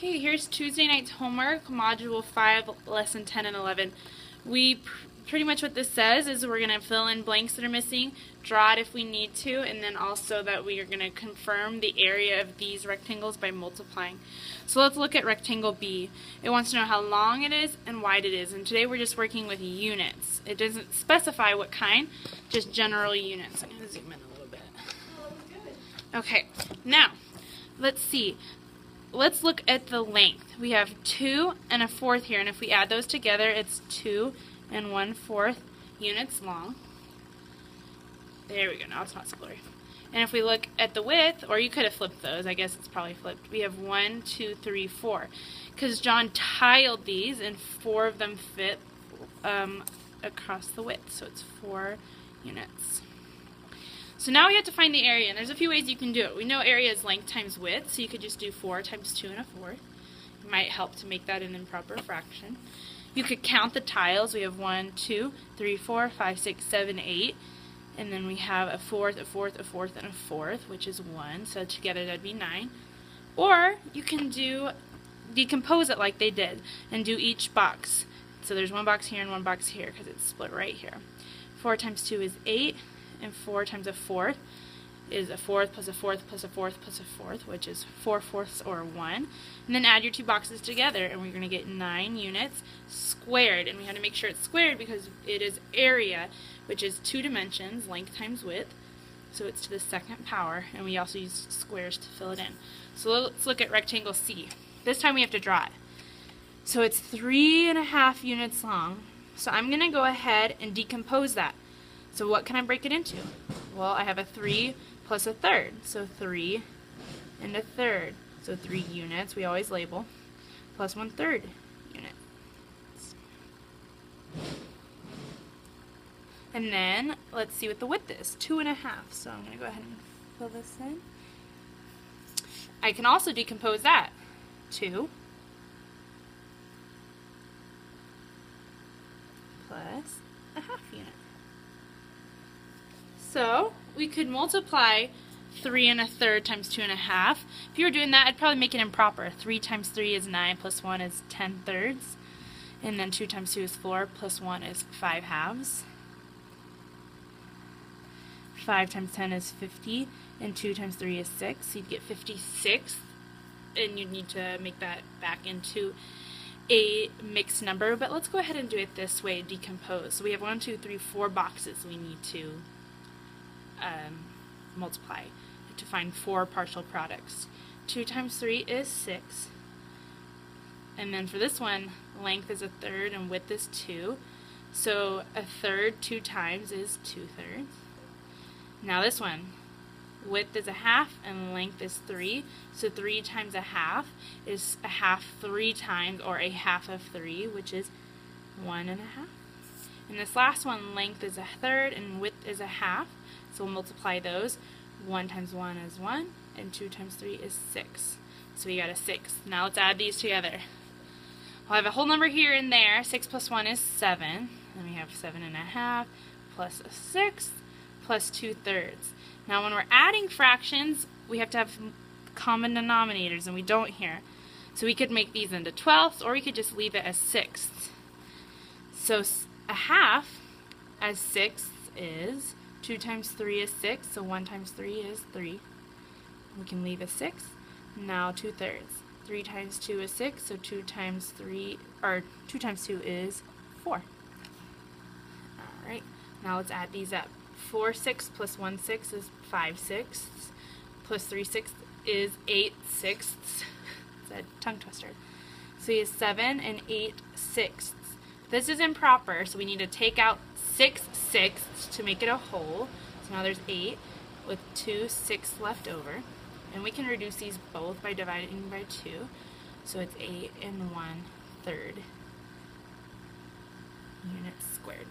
Okay, here's Tuesday night's homework, Module 5, Lesson 10 and 11. Pretty much what this says is we're going to fill in blanks that are missing, draw it if we need to, and then also that we are going to confirm the area of these rectangles by multiplying. So let's look at rectangle B. It wants to know how long it is and wide it is, and today we're just working with units. It doesn't specify what kind, just general units. I'm going to zoom in a little bit. Okay, now let's see. Let's look at the length. We have 2 and a fourth here, and if we add those together, it's 2 and 1/4 units long. There we go. Now it's not so blurry. And if we look at the width, or you could have flipped those, I guess it's probably flipped, we have 1, 2, 3, 4. Because John tiled these, and 4 of them fit across the width, so it's 4 units. So now we have to find the area, and there's a few ways you can do it. We know area is length times width, so you could just do 4 times 2 and a fourth. It might help to make that an improper fraction. You could count the tiles. We have 1, 2, 3, 4, 5, 6, 7, 8. And then we have a fourth, a fourth, a fourth, and a fourth, which is 1. So together that'd be 9. Or you can decompose it like they did and do each box. So there's one box here and one box here because it's split right here. 4 times 2 is 8. And 4 times a fourth is a fourth plus a fourth plus a fourth plus a fourth, which is 4/4 or 1. And then add your two boxes together, and we're going to get 9 units squared. And we have to make sure it's squared because it is area, which is 2 dimensions, length times width. So it's to the second power, and we also use squares to fill it in. So let's look at rectangle C. This time we have to draw it. So it's 3.5 units long. So I'm going to go ahead and decompose that. So what can I break it into? Well, I have a 3 plus a third. So 3 and a third. So 3 units, we always label, plus 1/3 unit. And then let's see what the width is. 2.5. So I'm going to go ahead and fill this in. I can also decompose that. 2 plus a half unit. So we could multiply 3 1/3 times 2.5. If you were doing that, I'd probably make it improper. 3 times 3 is 9 plus 1 is 10/3. And then 2 times 2 is 4 plus 1 is 5/2. 5 times 10 is 50. And 2 times 3 is 6. So you'd get 56. And you'd need to make that back into a mixed number. But let's go ahead and do it this way, decompose. So we have 1, 2, 3, 4 boxes we need to multiply to find 4 partial products. 2 times 3 is 6. And then for this one, length is a third and width is 2. So a third 2 times is 2/3. Now this one, width is a half and length is 3. So 3 times a half is a half 3 times, or a half of 3, which is 1.5. And this last one, length is a third and width is a half. So we'll multiply those. 1 times 1 is 1, and 2 times 3 is 6. So we got a 6. Now let's add these together. I'll have a whole number here and there. 6 plus 1 is 7. Then we have 7.5 plus a 6 plus 2/3. Now when we're adding fractions, we have to have common denominators, and we don't here. So we could make these into 12ths, or we could just leave it as 6ths. So a half as 6ths is 2 times 3 is 6, so 1 times 3 is 3. We can leave a 6. Now 2/3. 3 times 2 is 6, so 2 times 2 is 4. Alright, now let's add these up. 4/6 plus 1/6 is 5/6, plus 3/6 is 8/6. It's a tongue twister. So you have 7 and 8/6. This is improper, so we need to take out 6/6 to make it a whole. So now there's 8 with 2 6 left over. And we can reduce these both by dividing by 2. So it's 8 and 1/3 units squared.